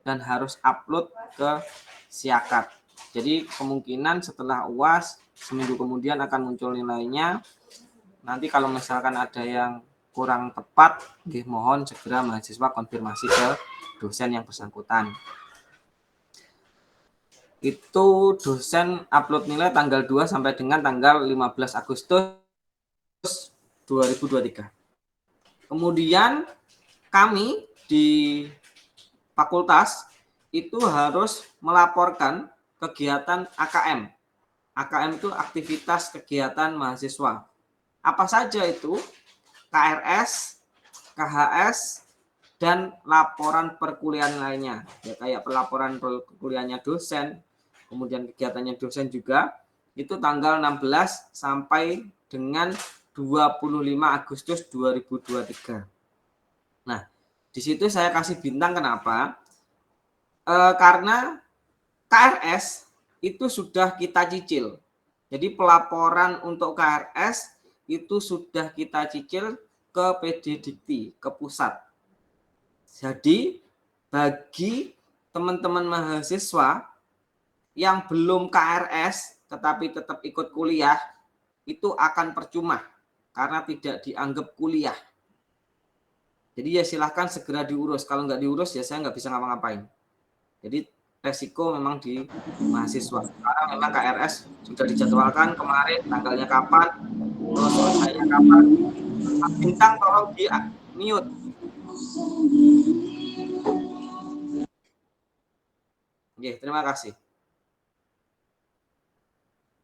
dan harus upload ke Siakat. Jadi kemungkinan setelah UAS seminggu kemudian akan muncul nilainya. Nanti kalau misalkan ada yang kurang tepat, mohon segera mahasiswa konfirmasi ke dosen yang bersangkutan. Itu dosen upload nilai tanggal 2 sampai dengan tanggal 15 Agustus 2023. Kemudian kami di fakultas itu harus melaporkan kegiatan AKM. AKM itu aktivitas kegiatan mahasiswa. Apa saja itu? KRS, KHS, dan laporan perkuliahan lainnya. Ya, kayak pelaporan perkuliahannya dosen, kemudian kegiatannya dosen juga, itu tanggal 16 sampai dengan 25 Agustus 2023. Nah, di situ saya kasih bintang kenapa? Karena KRS itu sudah kita cicil. Jadi pelaporan untuk KRS itu sudah kita cicil ke PD Dikti, ke pusat. Jadi bagi teman-teman mahasiswa yang belum KRS tetapi tetap ikut kuliah, itu akan percuma karena tidak dianggap kuliah. Jadi ya silahkan segera diurus. Kalau nggak diurus ya saya nggak bisa ngapa-ngapain. Jadi resiko memang di mahasiswa. Sekarang memang KRS sudah dijadwalkan kemarin tanggalnya kapan, terus selesainya kapan. Bintang tolong di mute. Oke, terima kasih.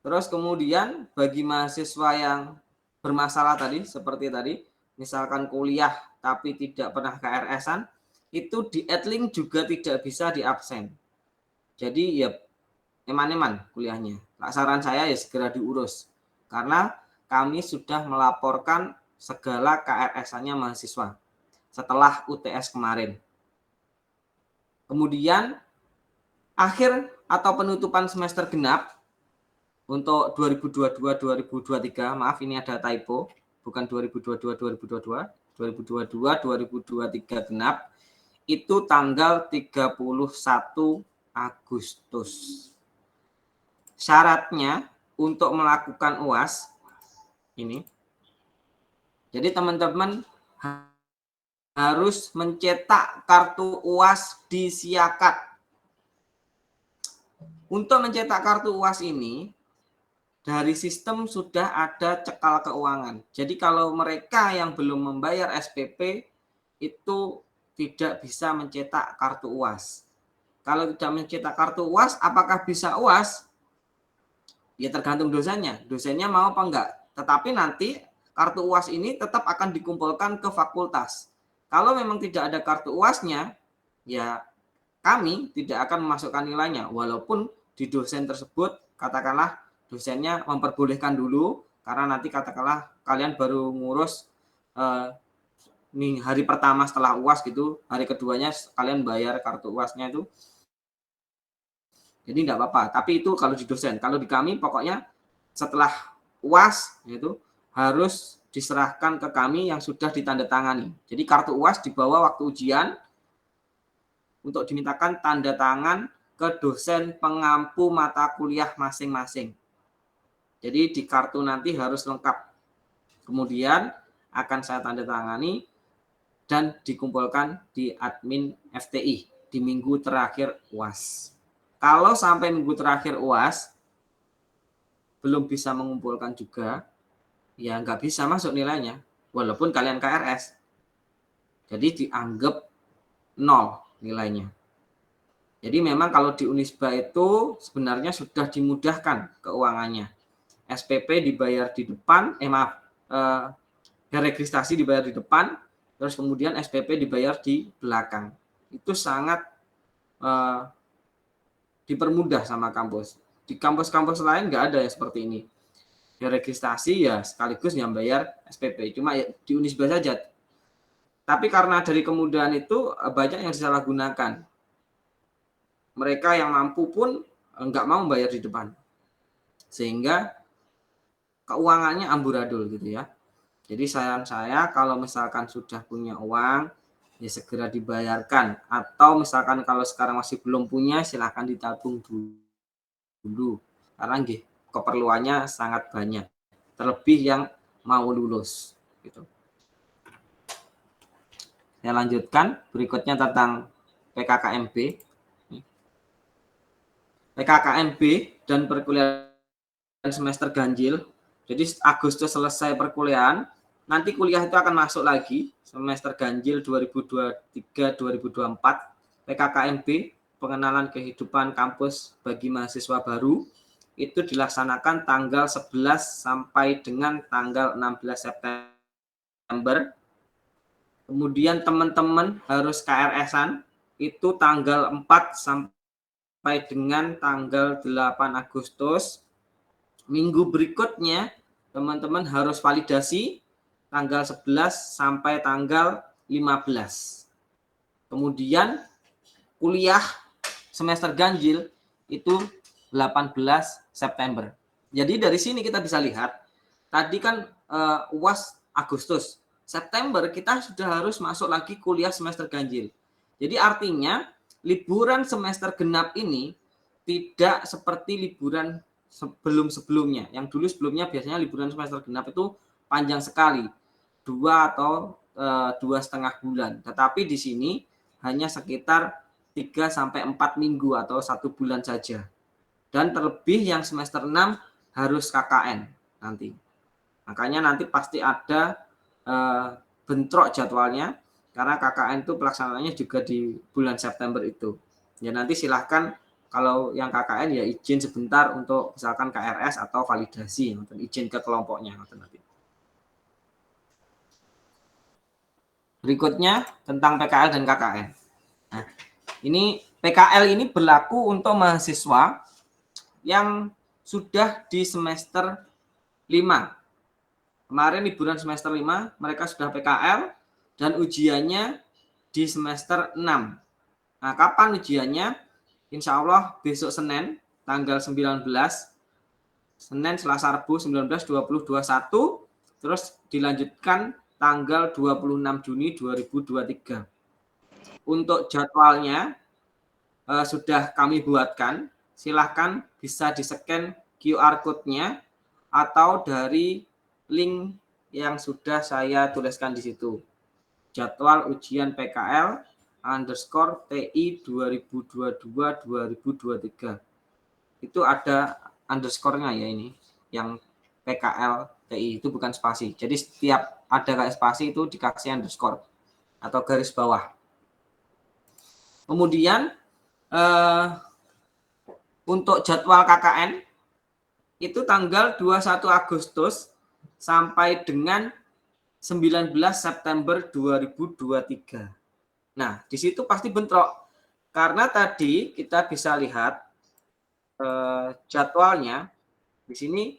Terus kemudian bagi mahasiswa yang bermasalah tadi, seperti tadi, misalkan kuliah tapi tidak pernah KRS-an, itu di Edlink juga tidak bisa diabsen. Jadi ya eman-eman kuliahnya. Saran saya ya segera diurus. Karena kami sudah melaporkan segala KRS-annya mahasiswa setelah UTS kemarin. Kemudian akhir atau penutupan semester genap untuk 2022-2023, maaf ini ada typo, bukan 2022-2022, 2022-2023 genap, itu tanggal 31 Agustus. Syaratnya untuk melakukan UAS ini, jadi teman-teman harus mencetak kartu UAS di Siakat. Untuk mencetak kartu UAS ini, dari sistem sudah ada cekal keuangan. Jadi kalau mereka yang belum membayar SPP itu tidak bisa mencetak kartu UAS. Kalau tidak mencetak kartu UAS, apakah bisa UAS? Ya tergantung dosennya. Dosennya mau apa enggak. Tetapi nanti kartu UAS ini tetap akan dikumpulkan ke fakultas. Kalau memang tidak ada kartu UAS-nya, ya kami tidak akan memasukkan nilainya. Walaupun di dosen tersebut katakanlah dosennya memperbolehkan dulu, karena nanti katakanlah kalian baru ngurus nih hari pertama setelah UAS gitu, hari keduanya kalian bayar kartu UAS-nya itu. Jadi enggak apa-apa, tapi itu kalau di dosen. Kalau di kami pokoknya setelah UAS itu harus diserahkan ke kami yang sudah ditandatangani. Jadi kartu UAS dibawa waktu ujian untuk dimintakan tanda tangan ke dosen pengampu mata kuliah masing-masing. Jadi di kartu nanti harus lengkap. Kemudian akan saya tanda tangani dan dikumpulkan di admin FTI di minggu terakhir UAS. Kalau sampai minggu terakhir UAS belum bisa mengumpulkan juga, ya nggak bisa masuk nilainya, walaupun kalian KRS. Jadi dianggap 0 nilainya. Jadi memang kalau di Unisba itu sebenarnya sudah dimudahkan keuangannya. SPP dibayar di depan, registrasi dibayar di depan, terus kemudian SPP dibayar di belakang. Itu sangat dipermudah sama kampus. Di kampus-kampus lain nggak ada yang seperti ini. Ya registrasi ya sekaligus yang bayar SPP. Cuma ya, di Unisba saja. Tapi karena dari kemudahan itu banyak yang disalahgunakan. Mereka yang mampu pun nggak mau bayar di depan. Sehingga keuangannya amburadul gitu ya. Jadi saran saya kalau misalkan sudah punya uang, ya segera dibayarkan. Atau misalkan kalau sekarang masih belum punya, silahkan ditabung dulu. Karena keperluannya sangat banyak. Terlebih yang mau lulus. Gitu. Saya lanjutkan. Berikutnya tentang PKKMB. PKKMB dan perkuliahan semester ganjil. Jadi Agustus selesai perkuliahan, nanti kuliah itu akan masuk lagi semester ganjil 2023-2024. PKKMB, pengenalan kehidupan kampus bagi mahasiswa baru, itu dilaksanakan tanggal 11 sampai dengan tanggal 16 September. Kemudian teman-teman harus KRS-an itu tanggal 4 sampai dengan tanggal 8 Agustus. Minggu berikutnya teman-teman harus validasi tanggal 11 sampai tanggal 15. Kemudian kuliah semester ganjil itu 18 September. Jadi dari sini kita bisa lihat, tadi kan UAS Agustus, September kita sudah harus masuk lagi kuliah semester ganjil. Jadi artinya liburan semester genap ini tidak seperti liburan sebelumnya. Yang dulu sebelumnya biasanya liburan semester genap itu panjang sekali, 2 atau 2,5 bulan. Tetapi di sini hanya sekitar 3 sampai 4 minggu atau 1 bulan saja. Dan terlebih yang semester 6 harus KKN nanti. Makanya nanti pasti ada bentrok jadwalnya karena KKN itu pelaksanaannya juga di bulan September itu. Ya nanti silahkan kalau yang KKN ya izin sebentar untuk misalkan KRS atau validasi, izin ke kelompoknya nanti. Berikutnya tentang PKL dan KKN. Nah, ini PKL ini berlaku untuk mahasiswa yang sudah di semester 5. Kemarin liburan semester 5, mereka sudah PKL dan ujiannya di semester 6. Nah, kapan ujiannya? Insya Allah besok Senin, tanggal 19, Senin, Selasa, Rabu, 19, 20, 21, terus dilanjutkan tanggal 26 Juni 2023. Untuk jadwalnya sudah kami buatkan, silahkan bisa di-scan QR code-nya atau dari link yang sudah saya tuliskan di situ. Jadwal ujian PKL _TI 2022-2023. Itu ada underscore-nya ya ini. Yang PKL TI itu bukan spasi. Jadi setiap ada kayak spasi itu dikasih underscore atau garis bawah. Kemudian untuk jadwal KKN itu tanggal 21 Agustus sampai dengan 19 September 2023. Nah, di situ pasti bentrok. Karena tadi kita bisa lihat jadwalnya di sini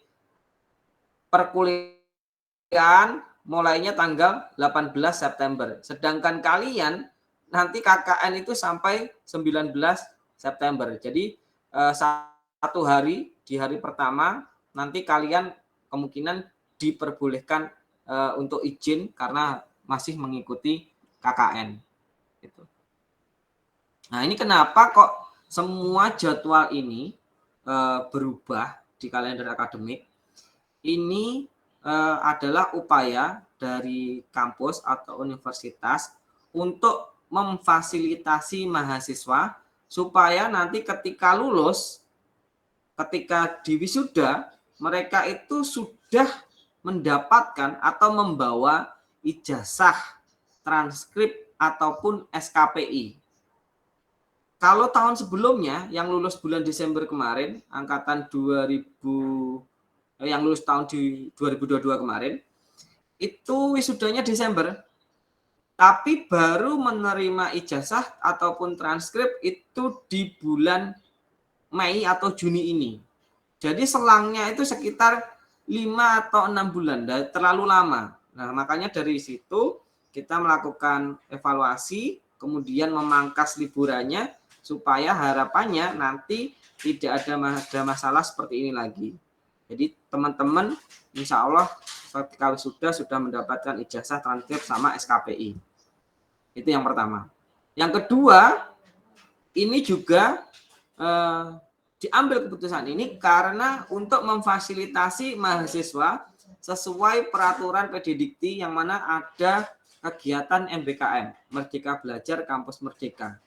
perkuliahan mulainya tanggal 18 September. Sedangkan kalian nanti KKN itu sampai 19 September. Jadi 1 hari di hari pertama nanti kalian kemungkinan diperbolehkan untuk izin karena masih mengikuti KKN. Gitu. Nah ini kenapa kok semua jadwal ini berubah di kalender akademik? Ini adalah upaya dari kampus atau universitas untuk memfasilitasi mahasiswa supaya nanti ketika lulus, ketika di wisuda, mereka itu sudah mendapatkan atau membawa ijazah, transkrip, ataupun SKPI. Kalau tahun sebelumnya yang lulus bulan Desember kemarin, angkatan 2000 yang lulus tahun di 2022 kemarin, itu wisudanya Desember. Tapi baru menerima ijazah ataupun transkrip itu di bulan Mei atau Juni ini. Jadi selangnya itu sekitar 5 atau 6 bulan, terlalu lama. Nah, makanya dari situ kita melakukan evaluasi, kemudian memangkas liburannya supaya harapannya nanti tidak ada masalah seperti ini lagi. Jadi teman-teman insya Allah ketika sudah mendapatkan ijazah, transkrip, sama SKPI. Itu yang pertama. Yang kedua, ini juga diambil keputusan ini karena untuk memfasilitasi mahasiswa sesuai peraturan PDDikti yang mana ada kegiatan MBKM, Merdeka Belajar Kampus Merdeka.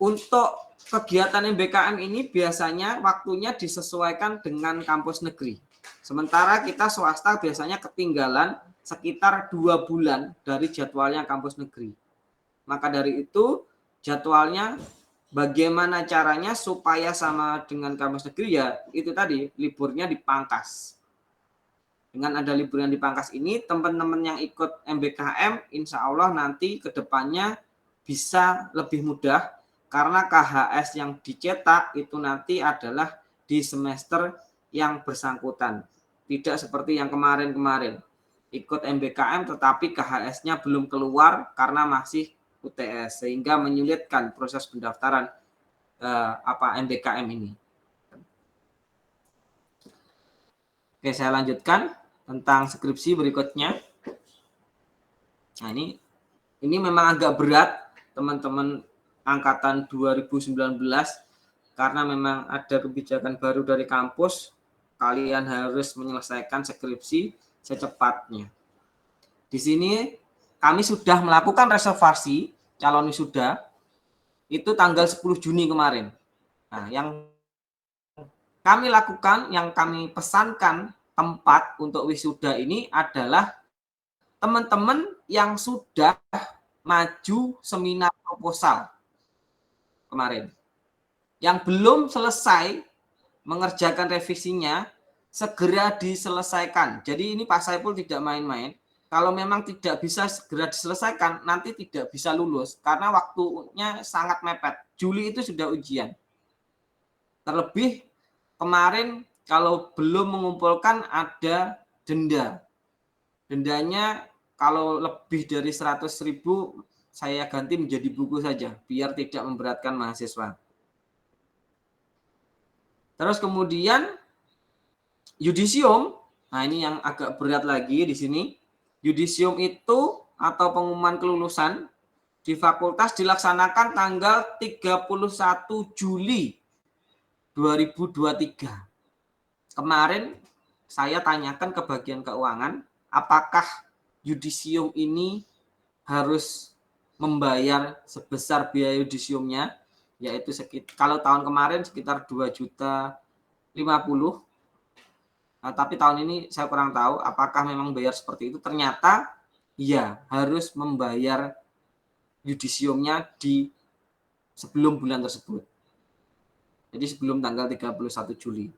Untuk kegiatan MBKM ini biasanya waktunya disesuaikan dengan kampus negeri. Sementara kita swasta biasanya ketinggalan sekitar 2 bulan dari jadwalnya kampus negeri. Maka dari itu jadwalnya bagaimana caranya supaya sama dengan kampus negeri, ya itu tadi, liburnya dipangkas. Dengan ada libur yang dipangkas ini, teman-teman yang ikut MBKM insya Allah nanti ke depannya bisa lebih mudah karena KHS yang dicetak itu nanti adalah di semester yang bersangkutan. Tidak seperti yang kemarin-kemarin. Ikut MBKM tetapi KHS-nya belum keluar karena masih UTS, sehingga menyulitkan proses pendaftaran MBKM ini. Oke, saya lanjutkan tentang skripsi berikutnya. Nah, ini memang agak berat teman-teman angkatan 2019 karena memang ada kebijakan baru dari kampus, kalian harus menyelesaikan skripsi secepatnya. Di sini kami sudah melakukan reservasi calon wisuda itu tanggal 10 Juni kemarin. Nah, yang kami lakukan, yang kami pesankan tempat untuk wisuda ini adalah teman-teman yang sudah maju seminar proposal kemarin. Yang belum selesai mengerjakan revisinya, segera diselesaikan. Jadi ini Pak Saiful tidak main-main. Kalau memang tidak bisa segera diselesaikan, nanti tidak bisa lulus karena waktunya sangat mepet. Juli itu sudah ujian. Terlebih kemarin kalau belum mengumpulkan ada denda. Dendanya kalau lebih dari 100.000 saya ganti menjadi buku saja biar tidak memberatkan mahasiswa. Terus kemudian yudisium, nah ini yang agak berat lagi di sini. Yudisium itu atau pengumuman kelulusan di fakultas dilaksanakan tanggal 31 Juli 2023. Kemarin saya tanyakan ke bagian keuangan, apakah yudisium ini harus membayar sebesar biaya yudisiumnya, yaitu kalau tahun kemarin sekitar 2.050.000. Nah, tapi tahun ini saya kurang tahu apakah memang bayar seperti itu. Ternyata ya harus membayar yudisiumnya di sebelum bulan tersebut. Jadi sebelum tanggal 31 Juli.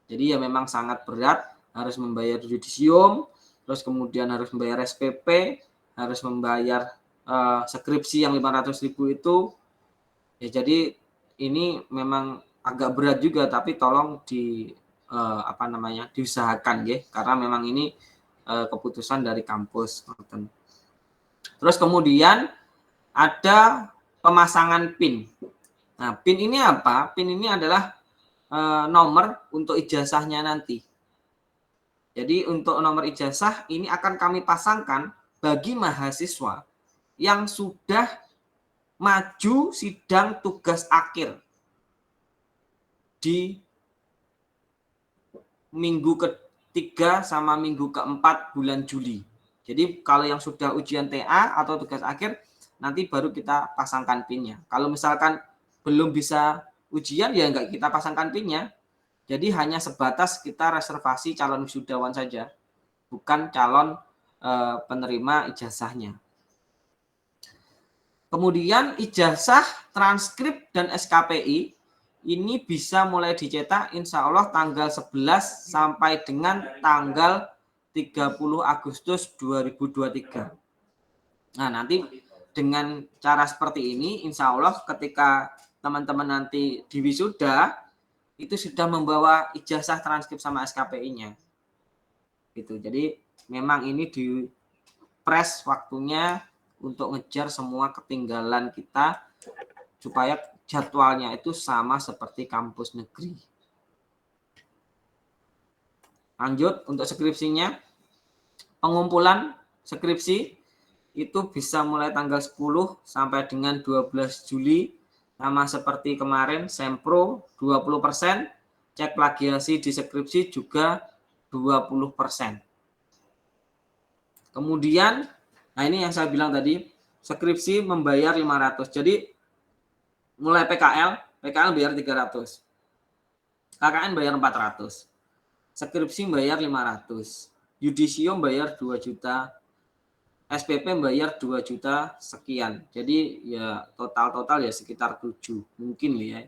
Jadi ya memang sangat berat, harus membayar yudisium, terus kemudian harus membayar SPP, harus membayar skripsi yang 500.000 itu. Ya jadi ini memang agak berat juga, tapi tolong diusahakan ya, karena memang ini keputusan dari kampus. Terus kemudian ada pemasangan PIN. Nah, PIN ini apa? PIN ini adalah nomor untuk ijazahnya nanti. Jadi untuk nomor ijazah ini akan kami pasangkan bagi mahasiswa yang sudah maju sidang tugas akhir di minggu ke-3 sama minggu ke-4 bulan Juli. Jadi kalau yang sudah ujian TA atau tugas akhir, nanti baru kita pasangkan PIN-nya. Kalau misalkan belum bisa ujian, ya enggak kita pasangkan PIN-nya. Jadi hanya sebatas kita reservasi calon wisudawan saja, bukan calon penerima ijazahnya. Kemudian ijazah, transkrip, dan SKPI ini bisa mulai dicetak insya Allah tanggal 11 sampai dengan tanggal 30 Agustus 2023. Nah, nanti dengan cara seperti ini insya Allah ketika teman-teman nanti di wisuda itu sudah membawa ijazah, transkrip, sama SKPI-nya. Gitu. Jadi memang ini di press waktunya untuk ngejar semua ketinggalan kita supaya jadwalnya itu sama seperti kampus negeri. Lanjut untuk skripsinya. Pengumpulan skripsi itu bisa mulai tanggal 10 sampai dengan 12 Juli. Sama seperti kemarin, Sempro 20%, cek plagiasi di skripsi juga 20%. Kemudian, nah ini yang saya bilang tadi, skripsi membayar 500. Jadi mulai PKL bayar 300. KKN bayar 400. Skripsi bayar 500. Yudisium bayar 2 juta. SPP bayar 2 juta sekian. Jadi ya total ya sekitar 7 mungkin ya.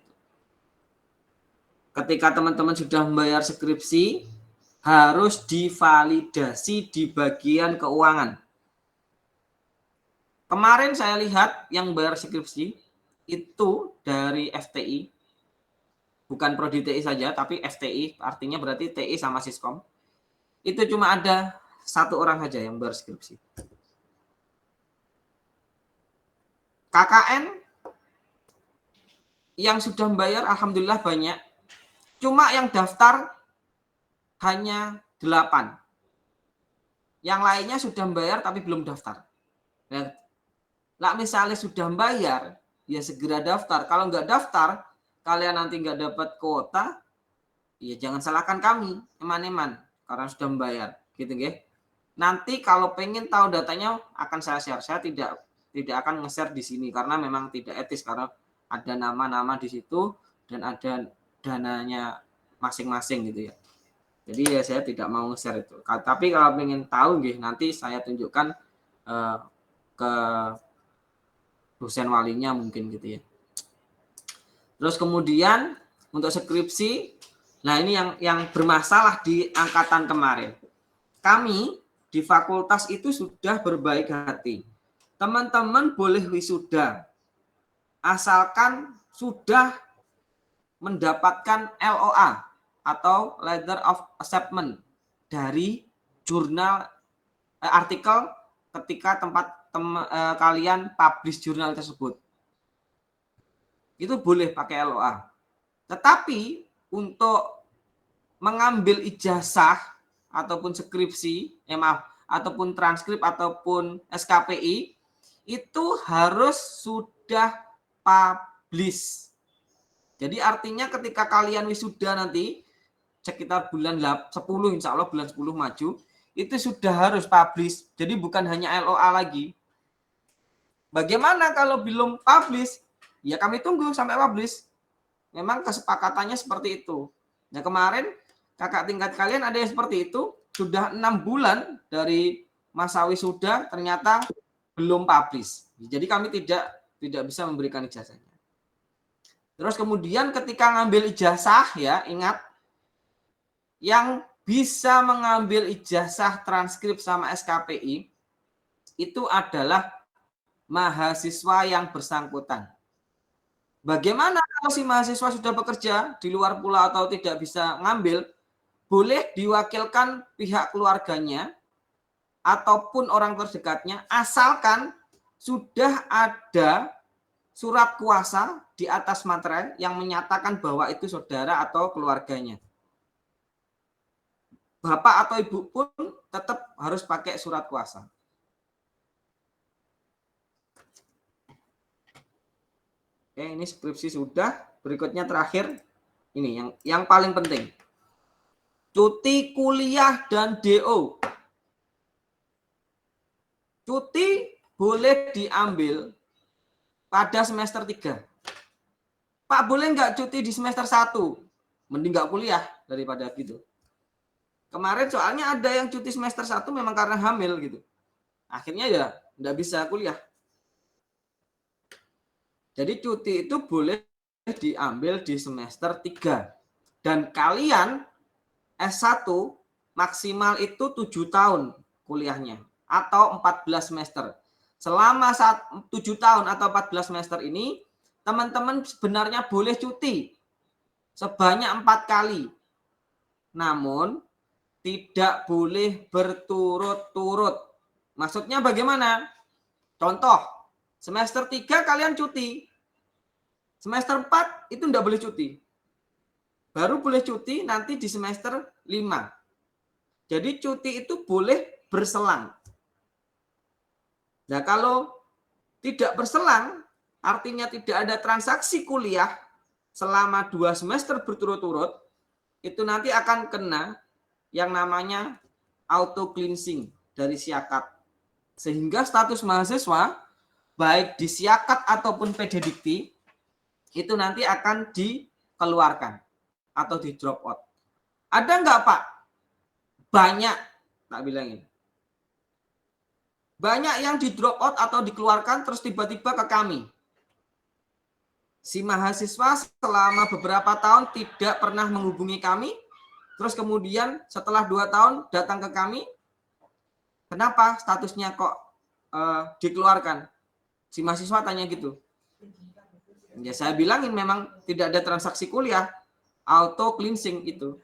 Ketika teman-teman sudah membayar skripsi, harus divalidasi di bagian keuangan. Kemarin saya lihat yang bayar skripsi itu dari FTI, bukan Prodi TI saja, tapi FTI, artinya berarti TI sama Siskom. Itu cuma ada 1 orang saja yang bayar skripsi. KKN yang sudah membayar alhamdulillah banyak. Cuma yang daftar hanya 8. Yang lainnya sudah membayar tapi belum daftar. Nah, misalnya sudah membayar, ya segera daftar. Kalau nggak daftar, kalian nanti nggak dapat kuota, ya jangan salahkan kami, eman-eman, karena sudah membayar. Gitu ya. Nanti kalau pengen tahu datanya akan saya share. Saya tidak akan nge-share di sini karena memang tidak etis, karena ada nama-nama di situ dan ada dananya masing-masing gitu ya. Jadi ya saya tidak mau nge-share itu. Tapi kalau pengen tahu nanti saya tunjukkan ke dosen walinya mungkin gitu ya. Terus kemudian untuk skripsi, nah ini yang bermasalah di angkatan kemarin. Kami di fakultas itu sudah berbaik hati. Teman-teman boleh wisuda asalkan sudah mendapatkan LOA atau Letter of Acceptance dari jurnal artikel ketika kalian publish jurnal tersebut. Itu boleh pakai LOA. Tetapi untuk mengambil ijazah ataupun skripsi, ataupun transkrip ataupun SKPI itu harus sudah publish. Jadi artinya ketika kalian wisuda nanti sekitar bulan 10, insya Allah bulan 10 maju, itu sudah harus publish. Jadi bukan hanya LOA lagi. Bagaimana kalau belum publish? Ya kami tunggu sampai publish. Memang kesepakatannya seperti itu. Nah kemarin kakak tingkat kalian ada yang seperti itu, sudah 6 bulan dari masa wisuda ternyata belum publish. Jadi kami tidak bisa memberikan ijazahnya. Terus kemudian ketika ngambil ijazah ya, ingat yang bisa mengambil ijazah transkrip sama SKPI itu adalah mahasiswa yang bersangkutan. Bagaimana kalau si mahasiswa sudah bekerja di luar pulau atau tidak bisa ngambil, boleh diwakilkan pihak keluarganya ataupun orang terdekatnya asalkan sudah ada surat kuasa di atas materai yang menyatakan bahwa itu saudara atau keluarganya. Bapak atau ibu pun tetap harus pakai surat kuasa. Oke, ini skripsi sudah. Berikutnya terakhir, ini yang paling penting. Cuti kuliah dan DO. Cuti boleh diambil pada semester 3. Pak, boleh nggak cuti di semester 1? Mending nggak kuliah daripada gitu. Kemarin soalnya ada yang cuti semester 1 memang karena hamil gitu. Akhirnya ya nggak bisa kuliah. Jadi cuti itu boleh diambil di semester 3. Dan kalian S1 maksimal itu 7 tahun kuliahnya atau 14 semester. Selama 7 tahun atau 14 semester ini, teman-teman sebenarnya boleh cuti sebanyak 4 kali. Namun, tidak boleh berturut-turut. Maksudnya bagaimana? Contoh, semester 3 kalian cuti. Semester 4 itu enggak boleh cuti. Baru boleh cuti nanti di semester 5. Jadi cuti itu boleh berselang. Nah, kalau tidak berselang, artinya tidak ada transaksi kuliah selama 2 semester berturut-turut, itu nanti akan kena yang namanya auto cleansing dari Siakat. Sehingga status mahasiswa, baik di Siakat ataupun PD Dikti, itu nanti akan dikeluarkan atau di drop out. Ada nggak Pak? Banyak, tak bilangin. Banyak yang di drop out atau dikeluarkan terus tiba-tiba ke kami. Si mahasiswa selama beberapa tahun tidak pernah menghubungi kami, terus kemudian setelah 2 tahun datang ke kami, kenapa statusnya kok dikeluarkan? Si mahasiswa tanya gitu. Ya saya bilangin memang tidak ada transaksi kuliah, auto cleansing itu.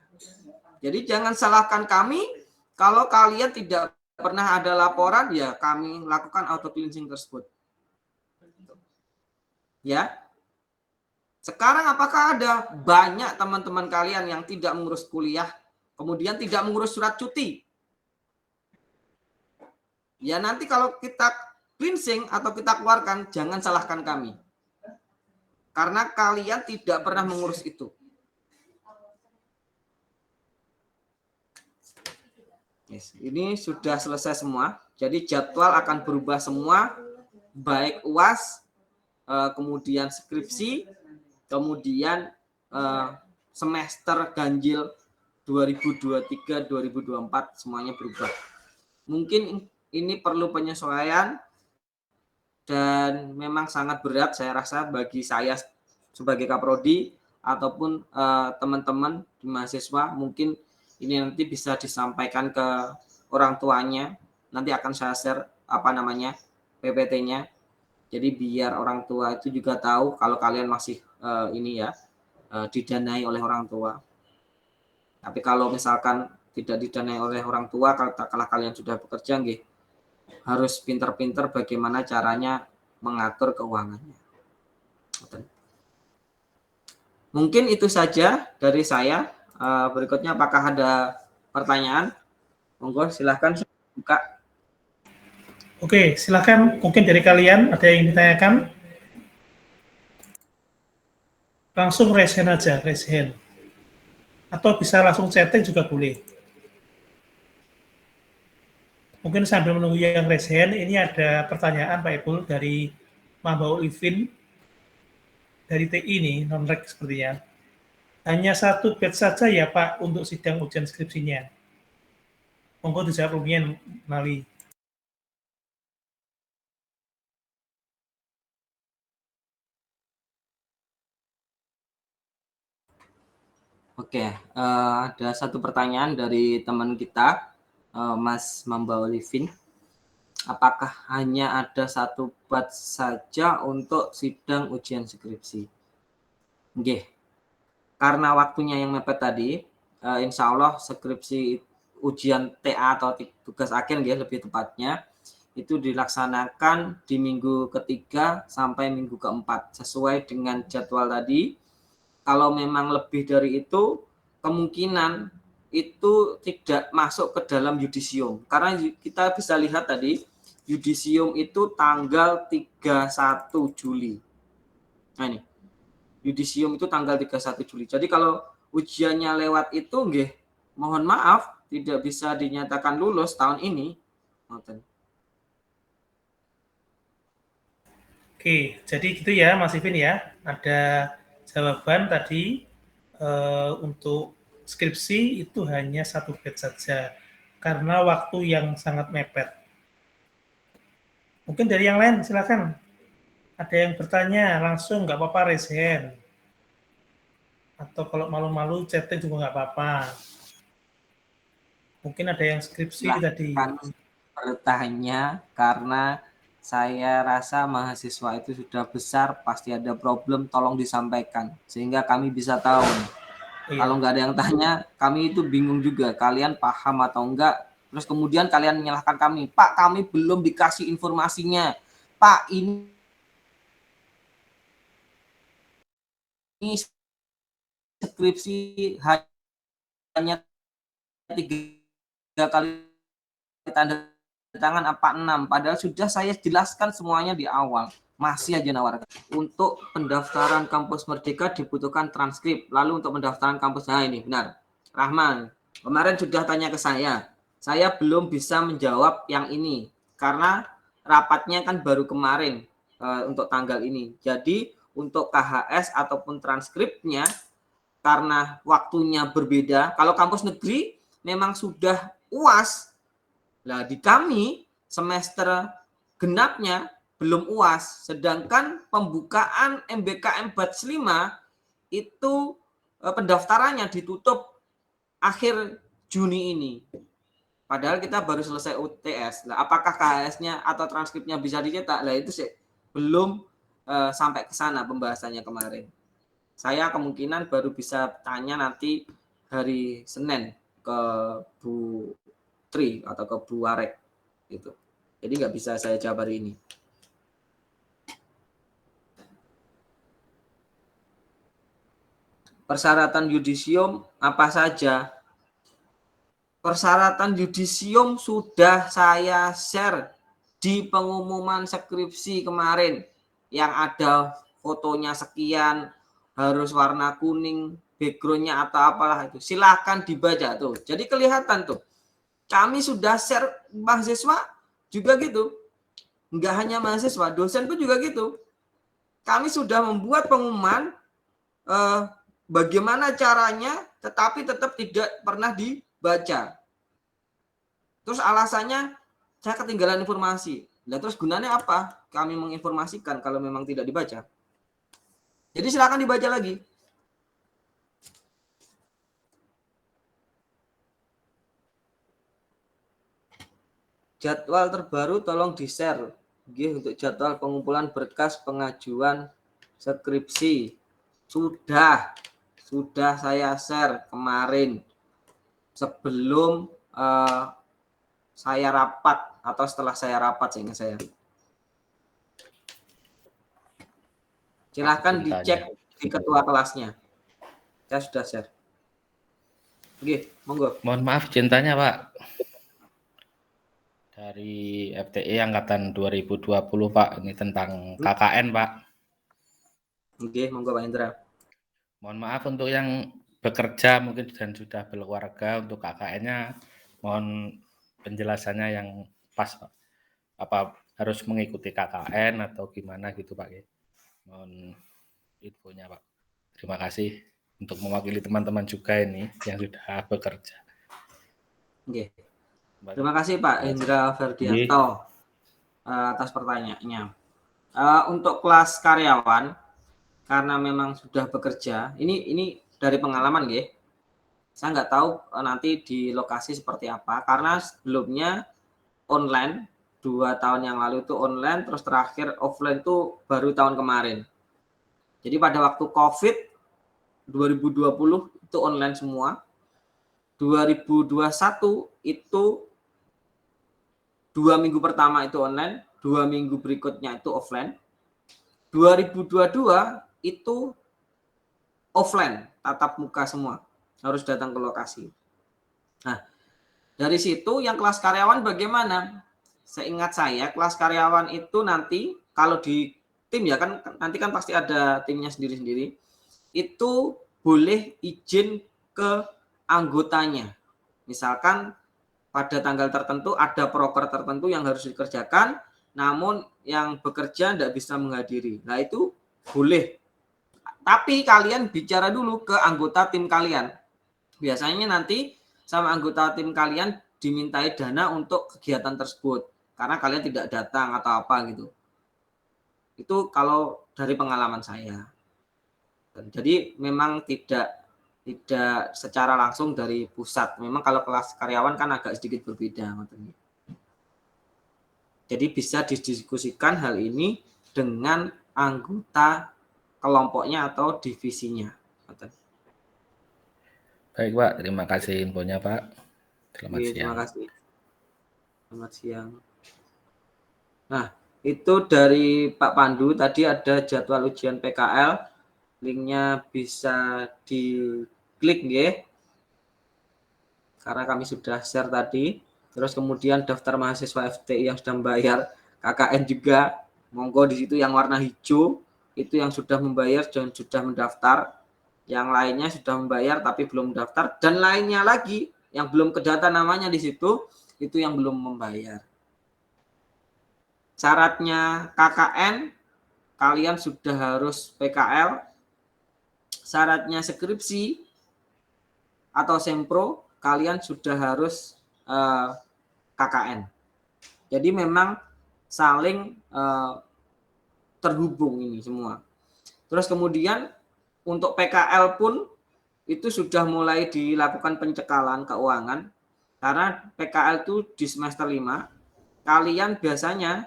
Jadi jangan salahkan kami kalau kalian tidak pernah ada laporan, ya kami lakukan auto cleansing tersebut. Ya. Sekarang apakah ada banyak teman-teman kalian yang tidak mengurus kuliah, kemudian tidak mengurus surat cuti? Ya nanti kalau kita cleansing atau kita keluarkan, jangan salahkan kami. Karena kalian tidak pernah mengurus itu. Yes, ini sudah selesai semua. Jadi jadwal akan berubah semua, baik UAS, kemudian skripsi, kemudian semester ganjil 2023-2024 semuanya berubah. Mungkin ini perlu penyesuaian dan memang sangat berat saya rasa bagi saya sebagai Kaprodi ataupun teman-teman di mahasiswa. Mungkin ini nanti bisa disampaikan ke orang tuanya. Nanti akan saya share PPT-nya. Jadi biar orang tua itu juga tahu kalau kalian masih didanai oleh orang tua. Tapi kalau misalkan tidak didanai oleh orang tua, kalau kalian sudah bekerja, harus pinter-pinter bagaimana caranya mengatur keuangannya. Mungkin itu saja dari saya. Berikutnya apakah ada pertanyaan? Monggo silahkan buka. Oke, silahkan mungkin dari kalian ada yang ditanyakan. Langsung raise hand aja, raise hand. Atau bisa langsung chatting juga boleh. Mungkin sambil menunggu yang raise hand, ini ada pertanyaan Pak Ipul dari Mambau Livin dari TI nih, non-rek sepertinya. Hanya 1 batch saja ya Pak untuk sidang ujian skripsinya. Monggo dijawab Rumian Mali. Oke, ada satu pertanyaan dari teman kita, Mas Mambau Livin. Apakah hanya ada 1 batch saja untuk sidang ujian skripsi? Nggih. Karena waktunya yang mepet tadi, insya Allah skripsi ujian TA atau tugas akhir lebih tepatnya, itu dilaksanakan di minggu ketiga sampai minggu keempat. Sesuai dengan jadwal tadi, kalau memang lebih dari itu, kemungkinan itu tidak masuk ke dalam yudisium. Karena kita bisa lihat tadi, yudisium itu tanggal 31 Juli. Nah ini, yudisium itu tanggal 31 Juli. Jadi kalau ujiannya lewat itu, mohon maaf, tidak bisa dinyatakan lulus tahun ini. Oke, jadi gitu ya Mas Ivin ya. Ada jawaban tadi untuk skripsi itu hanya 1 batch saja karena waktu yang sangat mepet. Mungkin dari yang lain silakan. Ada yang bertanya langsung nggak apa-apa raise hand. Atau kalau malu-malu chatting juga nggak apa-apa. Mungkin ada yang skripsi tadi. Bertanya karena saya rasa mahasiswa itu sudah besar, pasti ada problem, tolong disampaikan sehingga kami bisa tahu. Iya. Kalau nggak ada yang tanya, kami itu bingung juga. Kalian paham atau enggak? Terus kemudian kalian menyalahkan kami, Pak, kami belum dikasih informasinya. Pak, ini skripsi hanya 3 kali tanda tangan apa 6, padahal sudah saya jelaskan semuanya di awal. Masih aja nawarkan. Untuk pendaftaran kampus Merdeka dibutuhkan transkrip. Lalu untuk pendaftaran kampus, nah ini benar. Rahman, kemarin sudah tanya ke saya. Saya belum bisa menjawab yang ini karena rapatnya kan baru kemarin untuk tanggal ini. Jadi untuk KHS ataupun transkripnya karena waktunya berbeda. Kalau kampus negeri memang sudah UAS. Nah, di kami semester genapnya belum UAS, sedangkan pembukaan MBKM batch 5 itu pendaftarannya ditutup akhir Juni ini. Padahal kita baru selesai UTS. Nah, apakah KHS-nya atau transkripnya bisa dicetak? Nah, itu sih belum sampai ke sana pembahasannya kemarin. Saya kemungkinan baru bisa tanya nanti hari Senin ke Bu Tri atau ke Bu Warek gitu. Jadi nggak bisa saya jawab hari ini. Persyaratan yudisium apa saja? Persyaratan yudisium sudah saya share di pengumuman skripsi kemarin yang ada fotonya sekian, harus warna kuning, backgroundnya atau apalah itu. Silahkan dibaca tuh. Jadi kelihatan tuh. Kami sudah share mahasiswa juga gitu. Enggak hanya mahasiswa, dosen pun juga gitu. Kami sudah membuat pengumuman bagaimana caranya, tetapi tetap tidak pernah dibaca. Terus alasannya saya ketinggalan informasi. Nah, terus gunanya apa? Kami menginformasikan kalau memang tidak dibaca. Jadi silakan dibaca lagi. Jadwal terbaru tolong di-share. Untuk jadwal pengumpulan berkas pengajuan skripsi. Sudah saya share kemarin sebelum saya rapat atau setelah saya rapat sehingga saya. Silahkan dicek di ketua kelasnya. Saya sudah share. Oke, monggo. Mohon maaf cintanya Pak. Dari FTI Angkatan 2020 Pak, ini tentang KKN Pak. Oke, monggo Pak Indra. Mohon maaf untuk yang bekerja mungkin dan sudah berkeluarga, untuk KKN-nya mohon penjelasannya yang pas Pak. Apa harus mengikuti KKN atau gimana gitu Pak? Mohon infonya Pak. Terima kasih untuk mewakili teman-teman juga ini yang sudah bekerja. Oke. Terima kasih Pak Indra Ferdianto atas pertanyaannya. Untuk kelas karyawan, karena memang sudah bekerja, ini dari pengalaman ya. Saya nggak tahu nanti di lokasi seperti apa, karena sebelumnya online 2 tahun yang lalu itu online, terus terakhir offline itu baru tahun kemarin. Jadi pada waktu COVID 2020 itu online semua. 2021 itu 2 minggu pertama itu online, 2 minggu berikutnya itu offline. 2022 itu offline, tatap muka semua, harus datang ke lokasi. Nah, dari situ yang kelas karyawan bagaimana? Seingat saya kelas karyawan itu nanti kalau di tim ya kan nanti kan pasti ada timnya sendiri-sendiri. Itu boleh izin ke anggotanya. Misalkan pada tanggal tertentu ada proker tertentu yang harus dikerjakan, namun yang bekerja tidak bisa menghadiri. Nah itu boleh. Tapi kalian bicara dulu ke anggota tim kalian. Biasanya nanti sama anggota tim kalian dimintai dana untuk kegiatan tersebut. Karena kalian tidak datang atau apa gitu. Itu kalau dari pengalaman saya. Jadi memang tidak secara langsung dari pusat. Memang kalau kelas karyawan kan agak sedikit berbeda. Jadi bisa didiskusikan hal ini dengan anggota kelompoknya atau divisinya. Baik Pak, terima kasih infonya Pak. Selamat siang. Terima kasih. Selamat siang. Nah, itu dari Pak Pandu. Tadi ada jadwal ujian PKL. Linknya bisa diklik ya. Karena kami sudah share tadi. Terus kemudian daftar mahasiswa FTI yang sudah membayar, KKN juga, monggo di situ yang warna hijau itu yang sudah membayar dan sudah mendaftar. Yang lainnya sudah membayar tapi belum mendaftar, dan lainnya lagi yang belum kedata namanya di situ itu yang belum membayar. Syaratnya KKN kalian sudah harus PKL. Syaratnya skripsi atau sempro kalian sudah harus KKN. Jadi memang saling terhubung ini semua. Terus kemudian untuk PKL pun itu sudah mulai dilakukan pencekalan keuangan, karena PKL itu di semester 5 kalian biasanya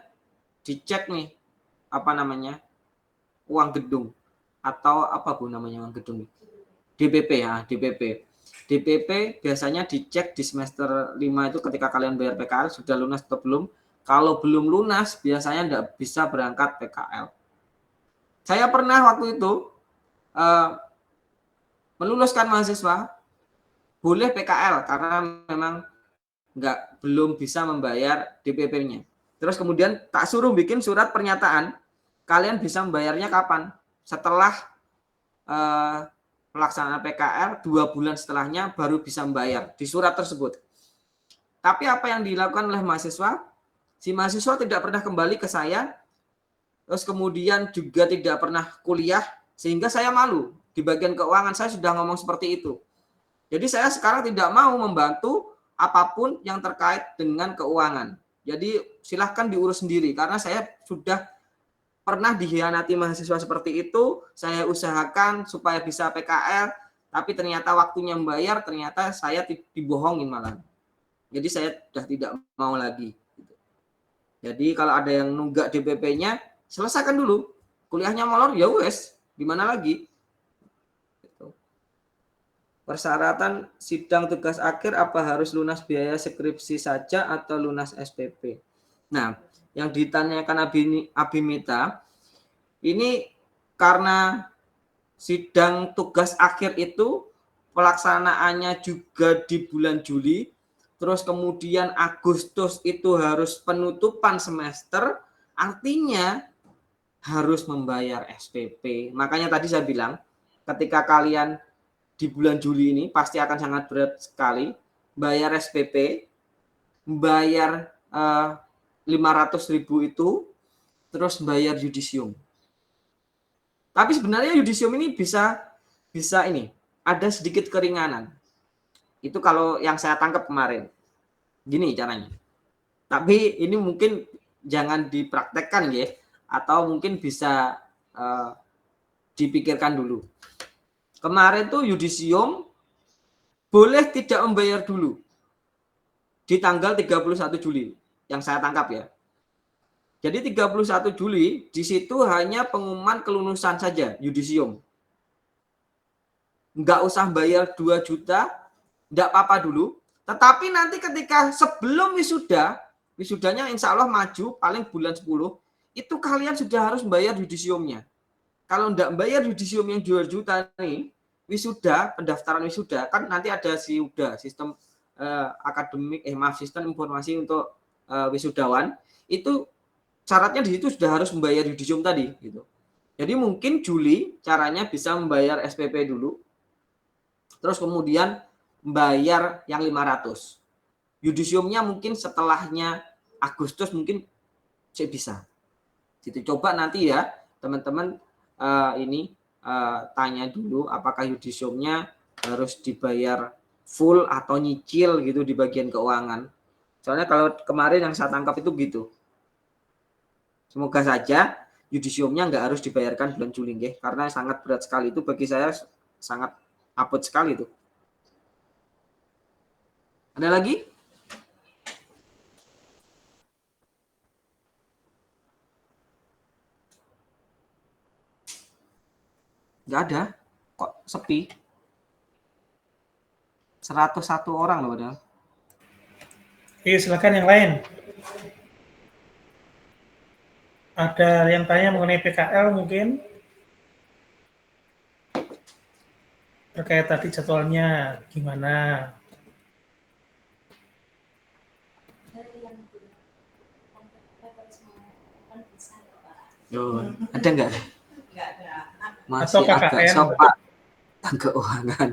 dicek nih uang gedung atau apa Bu namanya uang gedung, DPP ya, DPP biasanya dicek di semester 5 itu ketika kalian bayar PKL sudah lunas atau belum. Kalau belum lunas biasanya tidak bisa berangkat PKL. Saya pernah waktu itu meluluskan mahasiswa boleh PKL karena memang belum bisa membayar DPP-nya. Terus kemudian tak suruh bikin surat pernyataan kalian bisa membayarnya kapan? Setelah pelaksanaan PKL 2 bulan setelahnya baru bisa membayar di surat tersebut. Tapi apa yang dilakukan oleh mahasiswa? Si mahasiswa tidak pernah kembali ke saya, terus kemudian juga tidak pernah kuliah, sehingga saya malu. Di bagian keuangan saya sudah ngomong seperti itu. Jadi saya sekarang tidak mau membantu apapun yang terkait dengan keuangan. Jadi silahkan diurus sendiri, karena saya sudah pernah dikhianati mahasiswa seperti itu. Saya usahakan supaya bisa PKL, tapi ternyata waktunya membayar, ternyata saya dibohongin malah. Jadi saya sudah tidak mau lagi. Jadi kalau ada yang nunggak DPP-nya, selesaikan dulu. Kuliahnya molor, ya wes, gimana lagi? Persyaratan sidang tugas akhir apa harus lunas biaya skripsi saja atau lunas SPP? Nah, yang ditanyakan Abimita, ini karena sidang tugas akhir itu pelaksanaannya juga di bulan Juli, terus kemudian Agustus itu harus penutupan semester, artinya harus membayar SPP. Makanya tadi saya bilang, ketika kalian di bulan Juli ini pasti akan sangat berat sekali bayar SPP, bayar 500.000 itu, terus bayar yudisium. Tapi sebenarnya yudisium ini bisa ini ada sedikit keringanan. Itu kalau yang saya tangkap kemarin. Gini caranya. Tapi ini mungkin jangan dipraktekkan ya, atau mungkin bisa dipikirkan dulu. Kemarin tuh yudisium boleh tidak membayar dulu di tanggal 31 Juli yang saya tangkap ya. Jadi 31 Juli di situ hanya pengumuman kelulusan saja yudisium. Enggak usah bayar 2 juta, enggak apa-apa dulu. Tetapi nanti ketika sebelum wisudanya insya Allah maju paling bulan 10, itu kalian sudah harus membayar yudisiumnya. Kalau enggak bayar yudisium yang 2 juta nih, wisuda, pendaftaran wisuda, kan nanti ada SIUDA, sistem sistem informasi untuk wisudawan, itu syaratnya di situ sudah harus membayar yudisium tadi gitu. Jadi mungkin Juli caranya bisa membayar SPP dulu, terus kemudian membayar yang 500. Yudisiumnya mungkin setelahnya Agustus mungkin saya bisa. Gitu. Coba nanti ya teman-teman tanya dulu apakah yudisiumnya harus dibayar full atau nyicil gitu di bagian keuangan. Soalnya kalau kemarin yang saya tangkap itu gitu. Semoga saja yudisiumnya nggak harus dibayarkan bulan Juli, karena sangat berat sekali itu bagi saya, sangat abot sekali itu. Ada lagi? Nggak ada, kok sepi. 101 orang loh padahal. Oke, silakan yang lain. Ada yang tanya mengenai PKL mungkin? Terkait tadi jadwalnya gimana? Oh, ada nggak? Atau Masih agak KKN, shock Pak. Pak. Keuangan.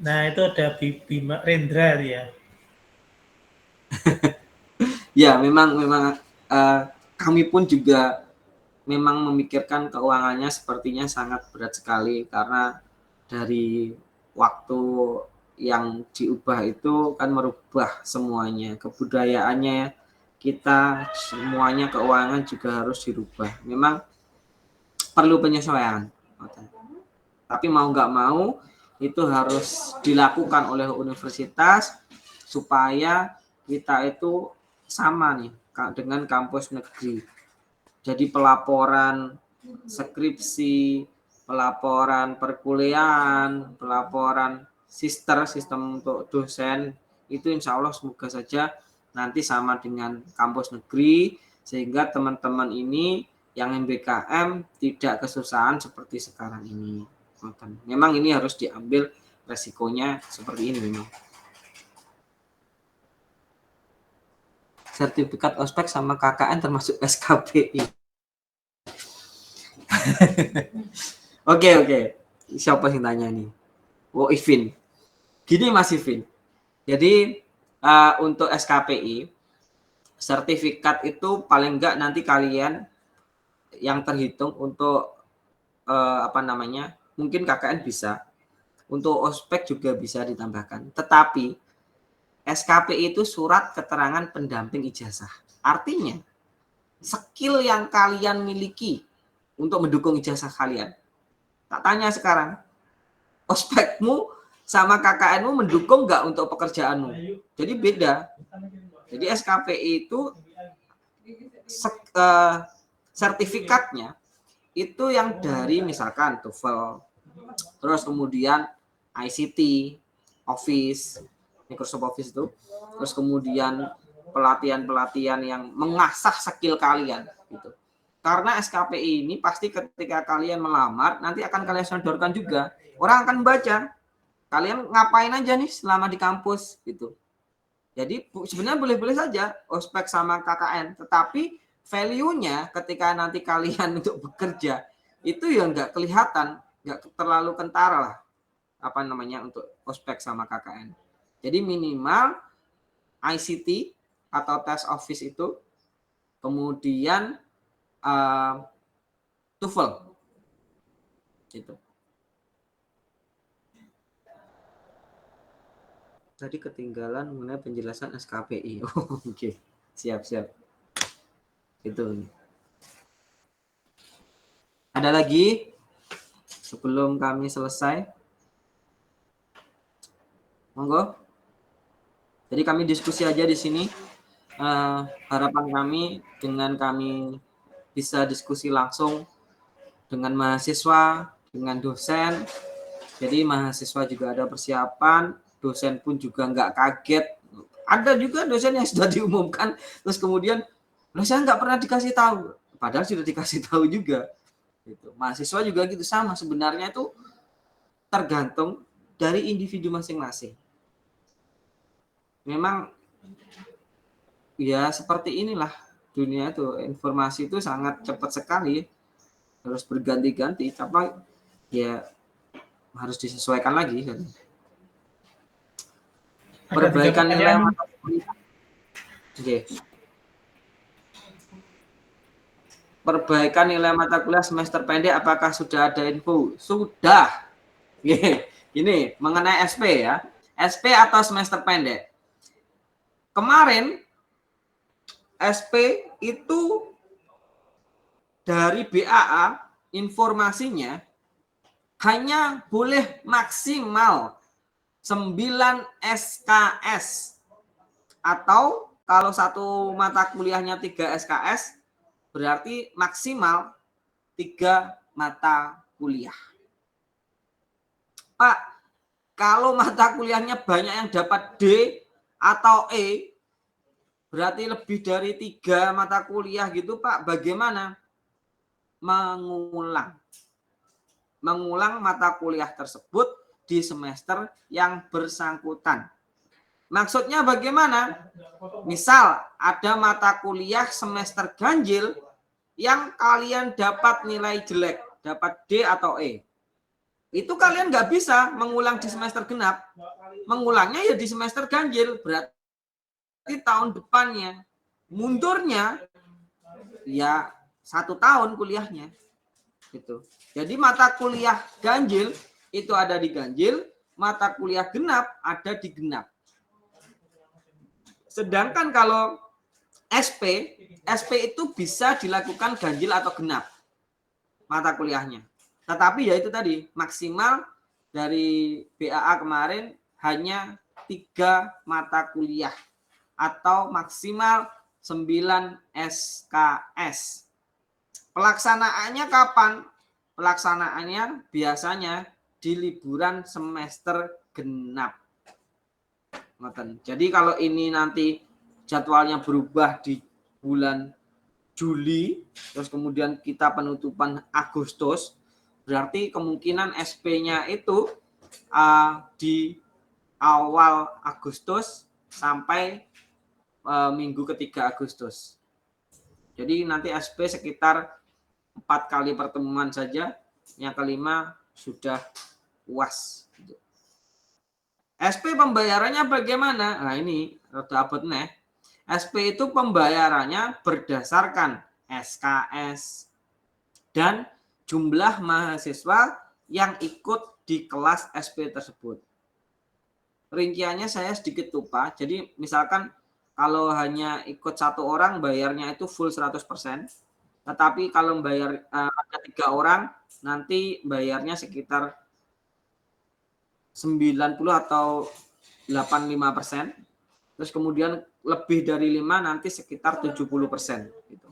Nah, itu ada Bima Rendra ya. Ya, memang kami pun juga memang memikirkan keuangannya sepertinya sangat berat sekali karena dari waktu yang diubah itu kan merubah semuanya, kebudayaannya kita semuanya, keuangan juga harus dirubah. Memang perlu penyesuaian. Tapi mau nggak mau itu harus dilakukan oleh universitas supaya kita itu sama nih dengan kampus negeri. Jadi pelaporan skripsi, pelaporan perkuliahan, pelaporan sistem untuk dosen itu insya Allah semoga saja nanti sama dengan kampus negeri sehingga teman-teman ini yang MBKM tidak kesusahan seperti sekarang ini. Memang ini harus diambil resikonya seperti ini memang. Sertifikat ospek sama KKN termasuk SKPI. Oke. Siapa yang tanya nih? Oh, Ivin. Gini Mas Ivin. Jadi untuk SKPI sertifikat itu paling enggak nanti kalian yang terhitung untuk mungkin KKN bisa. Untuk ospek juga bisa ditambahkan. Tetapi SKPI itu surat keterangan pendamping ijazah. Artinya skill yang kalian miliki untuk mendukung ijazah kalian. Tak tanya sekarang, ospekmu sama KKNmu mendukung nggak untuk pekerjaanmu? Jadi beda. Jadi SKPI itu sertifikatnya itu yang dari misalkan TOEFL, terus kemudian ICT, Office, Microsoft Office itu, terus kemudian pelatihan-pelatihan yang mengasah skill kalian gitu. Karena SKPI ini pasti ketika kalian melamar nanti akan kalian sodorkan juga. Orang akan baca kalian ngapain aja nih selama di kampus gitu. Jadi sebenarnya boleh-boleh saja ospek sama KKN, tetapi value-nya ketika nanti kalian untuk bekerja itu ya nggak kelihatan, nggak terlalu kentara lah untuk ospek sama KKN. Jadi minimal ICT atau tes office itu, kemudian TOEFL gitu. Tadi ketinggalan mengenai penjelasan SKPI. Oke. Siap. Itu. Ada lagi sebelum kami selesai? Monggo. Jadi kami diskusi aja di sini. Harapan kami dengan kami bisa diskusi langsung dengan mahasiswa, dengan dosen. Jadi mahasiswa juga ada persiapan, dosen pun juga nggak kaget. Ada juga dosen yang sudah diumumkan, terus kemudian saya nggak pernah dikasih tahu. Padahal sudah dikasih tahu juga. Gitu. Mahasiswa juga gitu sama. Sebenarnya itu tergantung dari individu masing-masing. Memang ya seperti inilah dunia itu, informasi itu sangat cepat sekali, harus berganti-ganti, tapi ya harus disesuaikan lagi. Perbaikan nilai mata kuliah. Perbaikan nilai mata kuliah semester pendek, apakah sudah ada info? Sudah. Ini mengenai SP ya, SP atau semester pendek. Kemarin SP itu dari BAA informasinya hanya boleh maksimal 9 SKS, atau kalau satu mata kuliahnya 3 SKS berarti maksimal 3 mata kuliah. Pak, kalau mata kuliahnya banyak yang dapat D atau E, berarti lebih dari 3 mata kuliah gitu Pak, bagaimana? Mengulang mata kuliah tersebut di semester yang bersangkutan. Maksudnya bagaimana? Misal ada mata kuliah semester ganjil yang kalian dapat nilai jelek, dapat D atau E. Itu kalian nggak bisa mengulang di semester genap. Mengulangnya ya di semester ganjil, berarti tahun depannya. Mundurnya ya 1 tahun kuliahnya. Gitu. Jadi mata kuliah ganjil itu ada di ganjil, mata kuliah genap ada di genap. Sedangkan kalau SP itu bisa dilakukan ganjil atau genap mata kuliahnya. Tetapi ya itu tadi, maksimal dari BAA kemarin hanya 3 mata kuliah atau maksimal 9 SKS. Pelaksanaannya kapan? Pelaksanaannya biasanya di liburan semester genap. Jadi kalau ini nanti jadwalnya berubah di bulan Juli, terus kemudian kita penutupan Agustus, berarti kemungkinan SP-nya itu di awal Agustus sampai minggu ketiga Agustus. Jadi nanti SP sekitar 4 kali pertemuan saja, yang kelima sudah UAS. SP pembayarannya bagaimana? Nah ini rada abot nih. SP itu pembayarannya berdasarkan SKS dan jumlah mahasiswa yang ikut di kelas SP tersebut. Rinciannya saya sedikit lupa. Jadi misalkan kalau hanya ikut 1 orang bayarnya itu full 100%. Tetapi kalau bayar ada 3 orang nanti bayarnya sekitar 90 atau 85%. Terus kemudian lebih dari 5 nanti sekitar 70%. Gitu.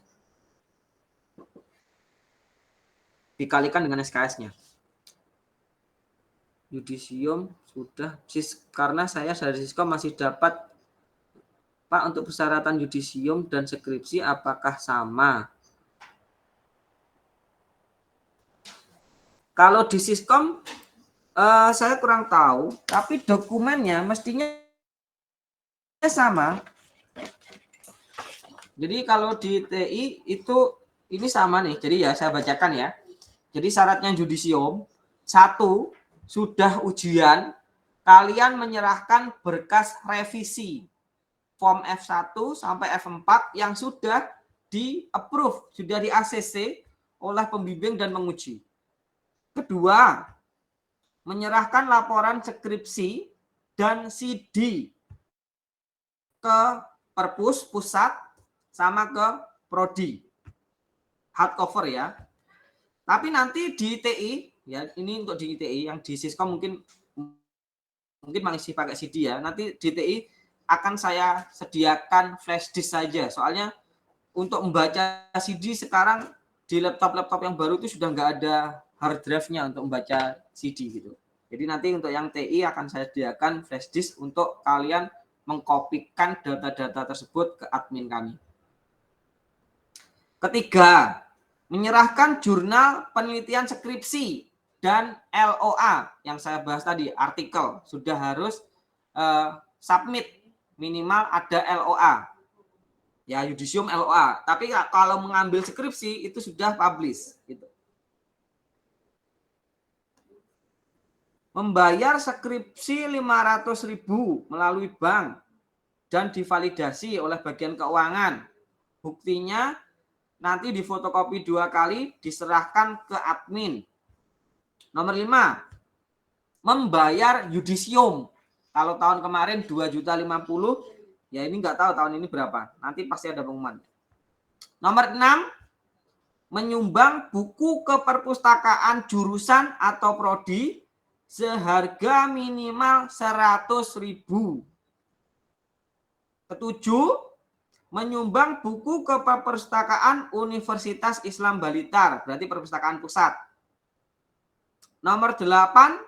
Dikalikan dengan SKS-nya. Yudisium sudah, karena saya dari Siskom masih dapat, Pak, untuk persyaratan yudisium dan skripsi apakah sama? Kalau di Siskom saya kurang tahu, tapi dokumennya mestinya sama. Jadi kalau di TI itu ini sama nih. Jadi ya saya bacakan ya. Jadi syaratnya yudisium 1, sudah ujian, kalian menyerahkan berkas revisi form F1 sampai F4 yang sudah di-approve, sudah di-ACC oleh pembimbing dan menguji. Kedua, menyerahkan laporan skripsi dan CD ke Perpus pusat sama ke Prodi. Hardcover ya. Tapi nanti di TI, ya ini untuk di TI, yang di Siskom mungkin masih pakai CD ya. Nanti di TI akan saya sediakan flash disk saja. Soalnya untuk membaca CD sekarang di laptop-laptop yang baru itu sudah nggak ada hard drive-nya untuk membaca CD gitu. Jadi nanti untuk yang TI akan saya sediakan flash disk untuk kalian mengkopikan data-data tersebut ke admin kami. Ketiga, menyerahkan jurnal penelitian skripsi dan LOA yang saya bahas tadi, artikel sudah harus submit, minimal ada LOA. Ya, yudisium LOA. Tapi kalau mengambil skripsi itu sudah publish gitu. Membayar skripsi 500.000 melalui bank dan divalidasi oleh bagian keuangan. Buktinya nanti difotokopi 2 kali, diserahkan ke admin. Nomor 5, membayar yudisium. Kalau tahun kemarin 2.050.000, ya ini nggak tahu tahun ini berapa. Nanti pasti ada pengumuman. Nomor 6, menyumbang buku ke perpustakaan jurusan atau prodi seharga minimal 100.000. Ketujuh, menyumbang buku ke perpustakaan Universitas Islam Balitar, berarti perpustakaan pusat. Nomor 8,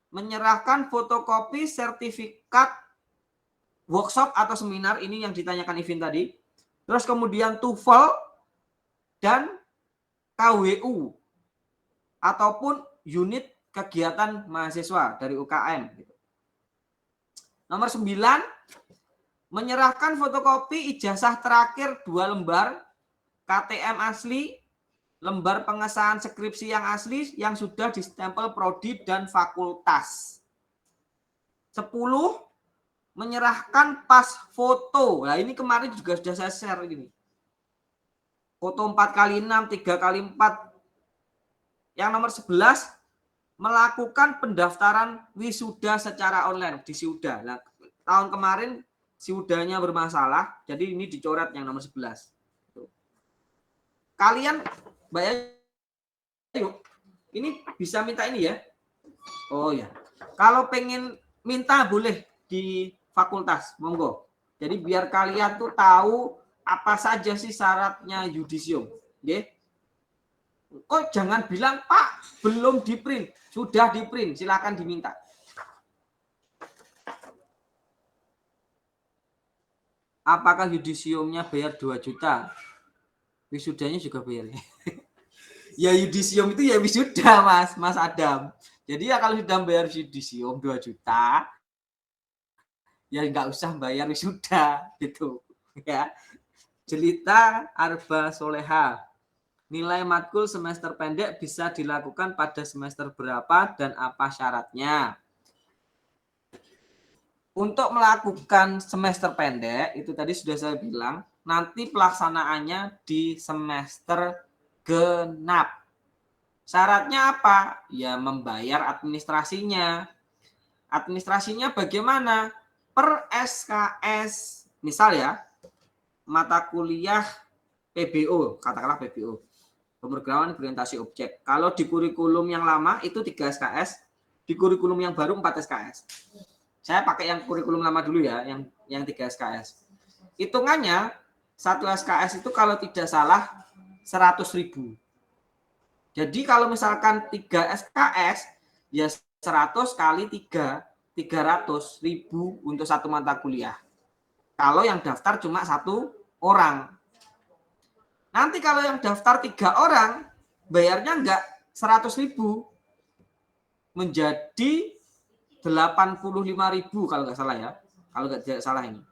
menyerahkan fotokopi sertifikat workshop atau seminar, ini yang ditanyakan Ivin tadi. Terus kemudian TOEFL dan KWU ataupun unit kegiatan mahasiswa dari UKM. Nomor 9, menyerahkan fotokopi ijazah terakhir 2 lembar, KTM asli lembar pengesahan skripsi yang asli yang sudah distempel prodi dan fakultas. 10, menyerahkan pas foto. Nah, ini kemarin juga sudah saya share ini. Foto 4x6, 3x4. Yang nomor 11, melakukan pendaftaran wisuda secara online di Siuda. Nah, tahun kemarin Siudanya bermasalah, jadi ini dicoret yang nomor 11. Kalian Mbak Ayu, ini bisa minta ini ya? Oh ya. Kalau pengen minta boleh di fakultas, monggo. Jadi biar kalian tuh tahu apa saja sih syaratnya yudisium. Oke? Oh, jangan bilang, Pak, belum di print. Sudah di print, silakan diminta. Apakah yudisiumnya bayar 2 juta? Wisudanya juga bayar. Ya yudisium itu ya wisuda, Mas Adam. Jadi ya kalau sudah bayar yudisium 2 juta, ya nggak usah bayar wisuda gitu. Ya. Jelita Arba Soleha. Nilai matkul semester pendek bisa dilakukan pada semester berapa dan apa syaratnya? Untuk melakukan semester pendek, itu tadi sudah saya bilang, nanti pelaksanaannya di semester genap. Syaratnya apa? Ya membayar administrasinya. Administrasinya bagaimana? Per SKS. Misal ya, mata kuliah PBO, katakanlah PBO. Pemrograman orientasi objek. Kalau di kurikulum yang lama itu 3 SKS, di kurikulum yang baru 4 SKS. Saya pakai yang kurikulum lama dulu ya, yang 3 SKS. Hitungannya 1 SKS itu kalau tidak salah 100.000. Jadi kalau misalkan 3 SKS ya 100 kali 3, 300.000 untuk 1 mata kuliah. Kalau yang daftar cuma 1 orang. Nanti kalau yang daftar 3 orang, bayarnya enggak 100.000, menjadi 85.000 kalau enggak salah ya. Kalau enggak salah ini.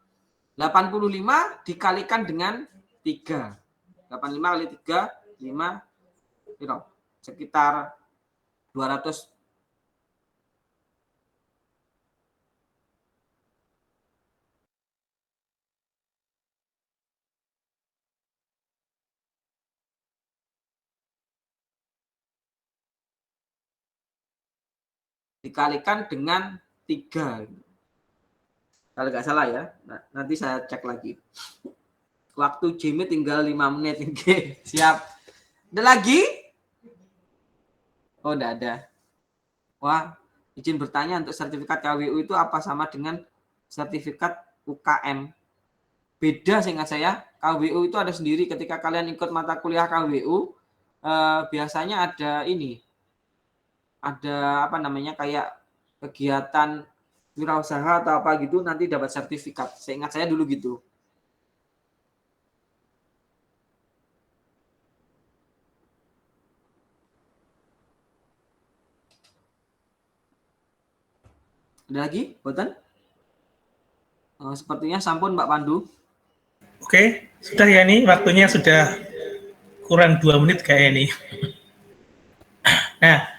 85 dikalikan dengan 3. 85 kali 3, 5, sekitar 200. Dikalikan dengan 3. Kalau nggak salah ya. Nah, nanti saya cek lagi. Waktu Jimmy tinggal 5 menit. Oke, siap. Ada lagi? Oh, enggak ada. Wah, izin bertanya, untuk sertifikat KWU itu apa sama dengan sertifikat UKM? Beda seingat saya. KWU itu ada sendiri. Ketika kalian ikut mata kuliah KWU, biasanya ada ini. Ada apa namanya, kayak kegiatan wirausaha atau apa gitu, nanti dapat sertifikat. Seingat saya dulu gitu. Ada lagi, Boten? Sepertinya sampun, Mbak Pandu. Oke, sudah ya, ini waktunya sudah kurang 2 menit kayak ini. Nah,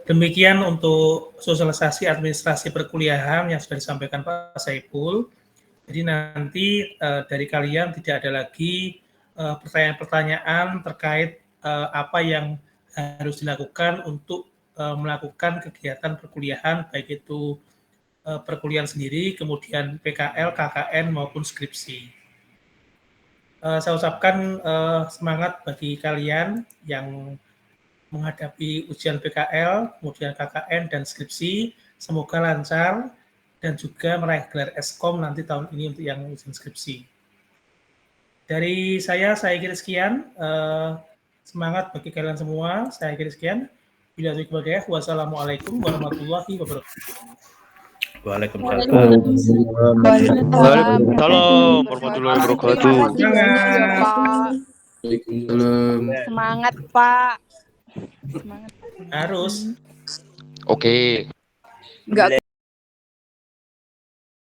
demikian untuk sosialisasi administrasi perkuliahan yang sudah disampaikan Pak Saiful. Jadi nanti dari kalian tidak ada lagi pertanyaan-pertanyaan terkait apa yang harus dilakukan untuk melakukan kegiatan perkuliahan, baik itu perkuliahan sendiri, kemudian PKL, KKN maupun skripsi. Saya ucapkan semangat bagi kalian yang menghadapi ujian PKL, kemudian KKN dan skripsi, semoga lancar dan juga meraih gelar Eskom nanti tahun ini untuk yang ujian skripsi. Dari saya kira sekian. Semangat bagi kalian semua. Saya kira sekian. Bila taufiq, wassalamualaikum warahmatullahi wabarakatuh. Waalaikumsalam warahmatullahi wabarakatuh. Semangat, Pak. Semangat. Harus. Oke. Enggak